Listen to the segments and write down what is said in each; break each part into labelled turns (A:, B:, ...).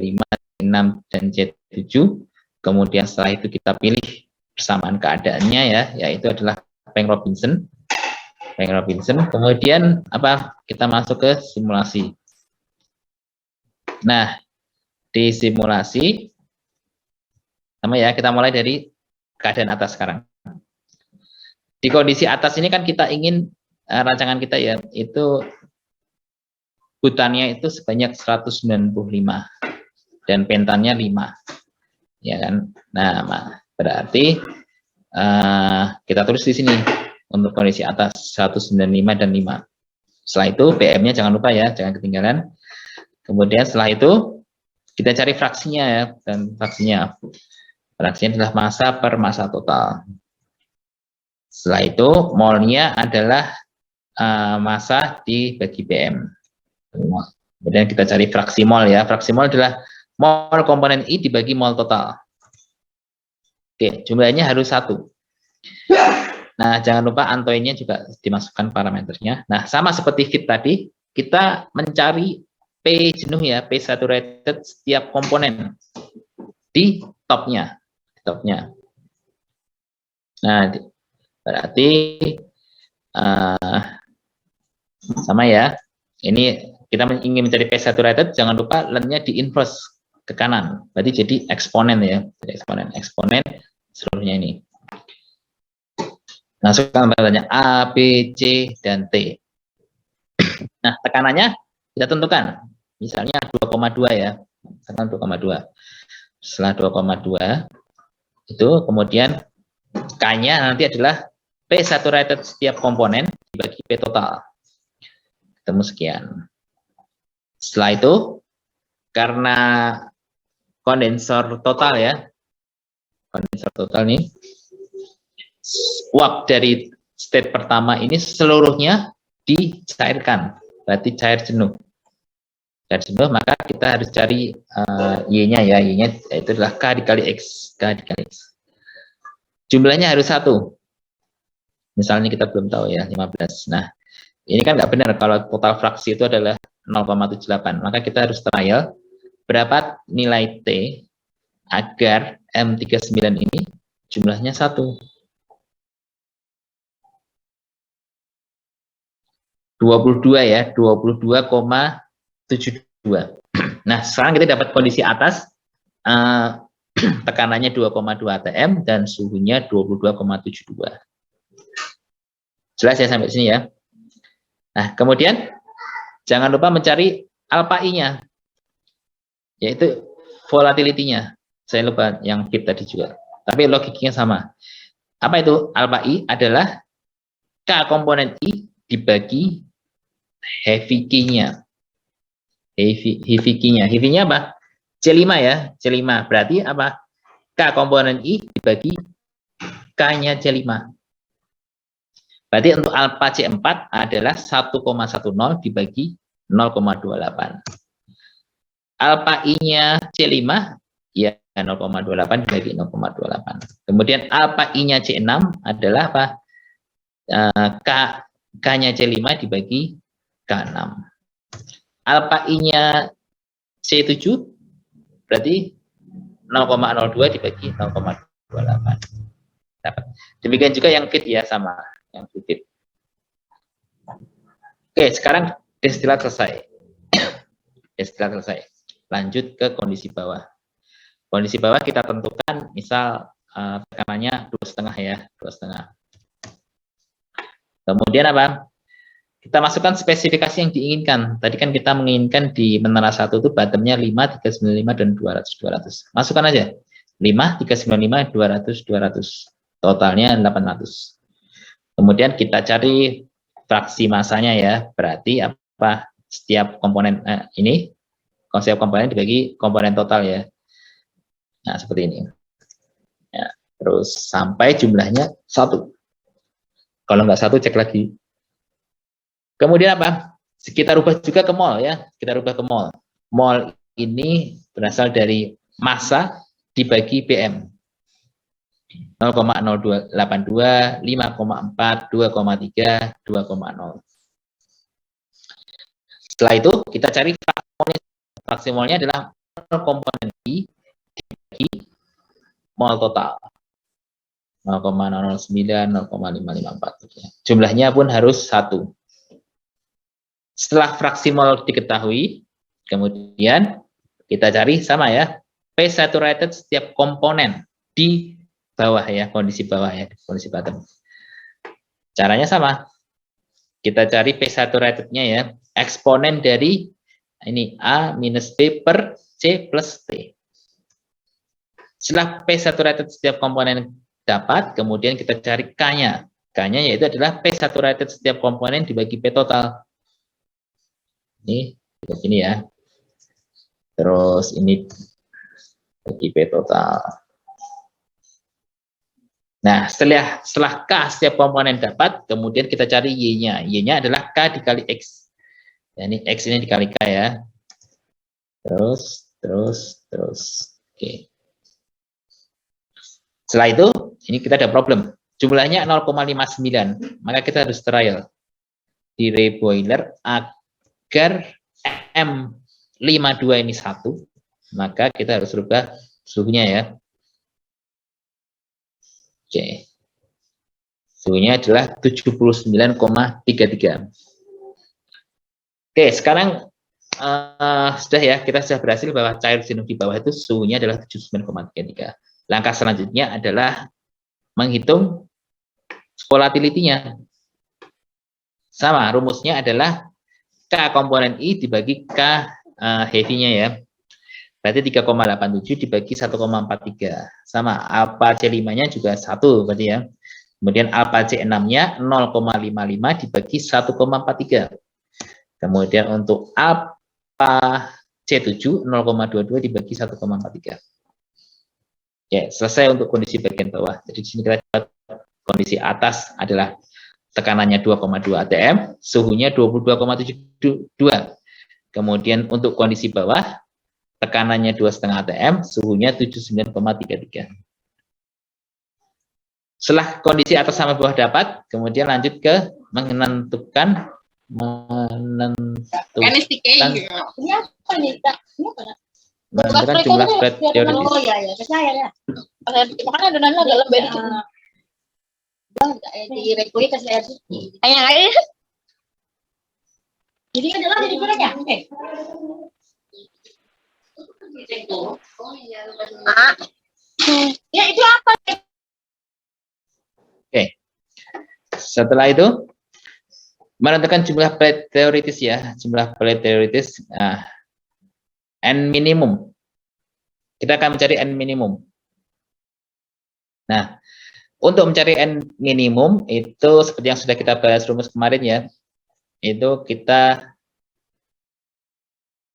A: 5, C6, dan C7. Kemudian setelah itu kita pilih persamaan keadaannya ya, yaitu adalah Peng-Robinson. Kemudian kita masuk ke simulasi. Nah, di simulasi sama ya, kita mulai dari keadaan atas sekarang. Di kondisi atas ini kan kita ingin rancangan kita ya, itu hutannya itu sebanyak 195 dan pentannya 5. Ya kan? Nah, berarti kita tulis di sini untuk kondisi atas 195 dan 5. Setelah itu PM-nya jangan lupa ya, jangan ketinggalan. Kemudian setelah itu kita cari fraksinya ya, dan fraksinya adalah massa per massa total. Setelah itu molnya adalah massa dibagi PM. Kemudian kita cari fraksi mol ya. Fraksi mol adalah mol komponen I dibagi mol total. Oke, jumlahnya harus 1. Nah, jangan lupa antoinnya juga dimasukkan parameternya. Nah, sama seperti fit tadi, kita mencari P jenuh ya, P saturated setiap komponen di topnya. Nah, berarti sama ya. Ini kita ingin mencari P saturated, jangan lupa len-nya di inverse ke kanan. Berarti jadi eksponen ya, eksponen seluruhnya ini. Masukkan tandanya A, B, C, dan T. Nah, tekanannya kita tentukan. Misalnya 2,2 ya. Tekan 2,2. Setelah 2,2 itu kemudian K-nya nanti adalah P saturated setiap komponen dibagi P total. Ketemu sekian. Setelah itu karena kondensor total ya. Kondensor total nih. Uap dari state pertama ini seluruhnya dicairkan, berarti cair jenuh. Cair jenuh, maka kita harus cari Y-nya ya, Y-nya itu adalah K dikali X. Jumlahnya harus 1. Misalnya kita belum tahu ya, 15. Nah, ini kan nggak benar kalau total fraksi itu adalah 0,78. Maka kita harus trial berapa nilai T agar M39 ini jumlahnya 1. 22 ya, 22,72. Nah, sekarang kita dapat kondisi atas, tekanannya 2,2 atm dan suhunya 22,72. Jelas ya sampai sini ya. Nah, kemudian jangan lupa mencari alpha I-nya, yaitu volatility-nya. Saya lupa yang fit tadi juga, tapi logiknya sama. Apa itu alpha I? Adalah K komponen I dibagi heavy key-nya. Heavy key-nya apa? C5 ya, C5. Berarti apa? K komponen I dibagi K-nya C5. Berarti untuk alpha C4 adalah 1,10 dibagi 0,28. Alpha I-nya C5 ya 0,28 dibagi 0,28. Kemudian alpha I-nya C6 adalah apa? K-nya C5 dibagi K6. Alpha I-nya C7 berarti 0,02 dibagi 0,28. Demikian juga yang fit ya, sama yang fit. Oke, sekarang destilat selesai. Lanjut ke kondisi bawah. Kondisi bawah kita tentukan misal tekanannya 2,5 ya, 2,5. Kemudian apa? Kita masukkan spesifikasi yang diinginkan. Tadi kan kita menginginkan di menara 1 itu bottomnya 5, 395, dan 200. Masukkan aja. 5, 395, 200. Totalnya 800. Kemudian kita cari fraksi masanya ya. Berarti apa? Setiap komponen ini, konsep komponen dibagi komponen total ya. Nah, seperti ini. Ya, terus sampai jumlahnya 1. Kalau nggak 1, cek lagi. Kemudian apa? Kita rubah juga ke mol ya. Kita rubah ke mol. Mol ini berasal dari massa dibagi PM. 0,0282, 5,4, 2,3, 2,0. Setelah itu kita cari fraksi molnya adalah komponen I dibagi mol total. 0,009, 0,554. Jumlahnya pun harus 1. Setelah fraksi mol diketahui, kemudian kita cari sama ya, P saturated setiap komponen di bawah ya, kondisi bawah ya, kondisi bottom. Caranya sama. Kita cari P saturatednya ya, eksponen dari ini A minus B per C plus T. Setelah P saturated setiap komponen dapat, kemudian kita cari K-nya. K-nya yaitu adalah P saturated setiap komponen dibagi P total. Ini begini ya. Terus ini bagi P total. Nah, setelah K setiap komponen dapat, kemudian kita cari Y-nya. Y-nya adalah K dikali X. Ya, ini X ini dikali K ya. Terus. Oke. Setelah itu, ini kita ada problem. Jumlahnya 0,59. Maka kita harus trial di reboiler agar M52 ini 1. Maka kita harus rubah suhunya ya. Oke. Suhunya adalah 79,33. Oke, sekarang sudah ya, kita sudah berhasil bahwa cair jenuh di bawah itu suhunya adalah 79,33. Langkah selanjutnya adalah menghitung volatility-nya. Sama, rumusnya adalah K komponen I dibagi K heavy-nya ya. Berarti 3,87 dibagi 1,43. Sama, alpha C5-nya juga 1 berarti ya. Kemudian alpha C6-nya 0,55 dibagi 1,43. Kemudian untuk alpha C7 0,22 dibagi 1,43. Ya, selesai untuk kondisi bagian bawah. Jadi di sini kita lihat kondisi atas adalah tekanannya 2,2 atm, suhunya 22,72. Kemudian untuk kondisi bawah, tekanannya 2,5 atm, suhunya 79,33. Setelah kondisi atas sama bawah dapat, kemudian lanjut ke menentukan menentukan jumlah flat teoritis.
B: Oh iya, percaya ya. Makanya adonannya agak lembek dikit. Di rekuri kasih air putih. Ayo. Jadi adalah jadi kurang ya? Oke. Ya itu apa?
A: Oke. Setelah itu menentukan jumlah plate teoritis ya, jumlah plate teoritis. Nah, N minimum. Kita akan mencari N minimum. Nah, untuk mencari N minimum itu seperti yang sudah kita bahas rumus kemarin ya. Itu kita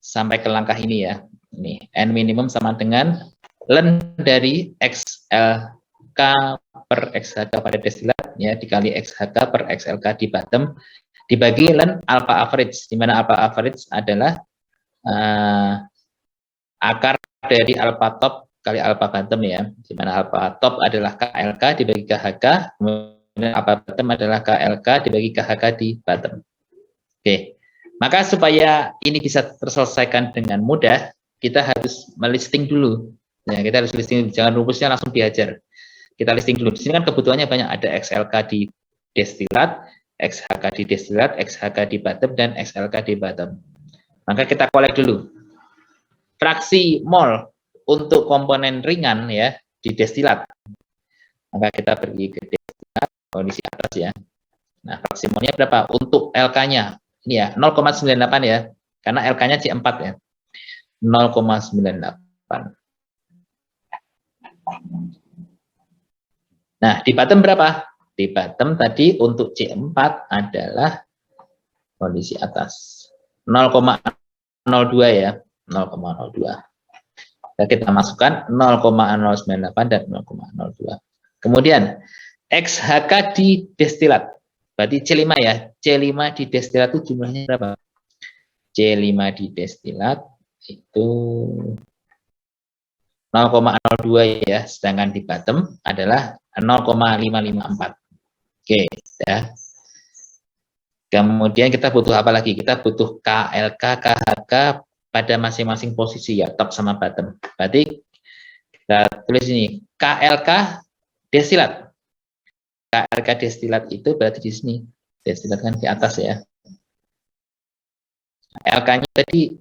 A: sampai ke langkah ini ya. Ini N minimum sama dengan ln dari XLK per XHK pada destilat ya dikali XHK per XLK di bottom dibagi ln alpha average, di mana alpha average adalah akar dari alpha top kali alpha bottom ya, di mana alpha top adalah KLK dibagi KHK, kemudian alpha bottom adalah KLK dibagi KHK di bottom. Oke, maka supaya ini bisa terselesaikan dengan mudah, kita harus melisting dulu. Ya, kita harus listing, jangan rumusnya langsung diajar. Kita listing dulu. Di sini kan kebutuhannya banyak, ada XLK di destilat, XHK di destilat, XHK di bottom, dan XLK di bottom. Maka kita collect dulu. Fraksi mol untuk komponen ringan ya di destilat. Maka kita pergi ke destilat, kondisi atas ya. Nah, fraksi molnya berapa? Untuk LK-nya ini ya 0,98 ya. Karena LK-nya C4 ya. 0,98. Nah, di bottom berapa? Di bottom tadi untuk C4 adalah kondisi atas 0,02 ya. 0,02. Dan kita masukkan 0,098 dan 0,02. Kemudian XHK di destilat. Berarti C5 ya. C5 di destilat itu jumlahnya berapa? C5 di destilat itu 0,02 ya. Sedangkan di bottom adalah 0,554. Oke, ya. Kemudian kita butuh apa lagi? Kita butuh KLK, KHK pada masing-masing posisi ya, top sama bottom. Berarti kita tulis ini KLK destilat. KLK destilat itu berarti di sini. Destilat kan di atas ya. LK-nya tadi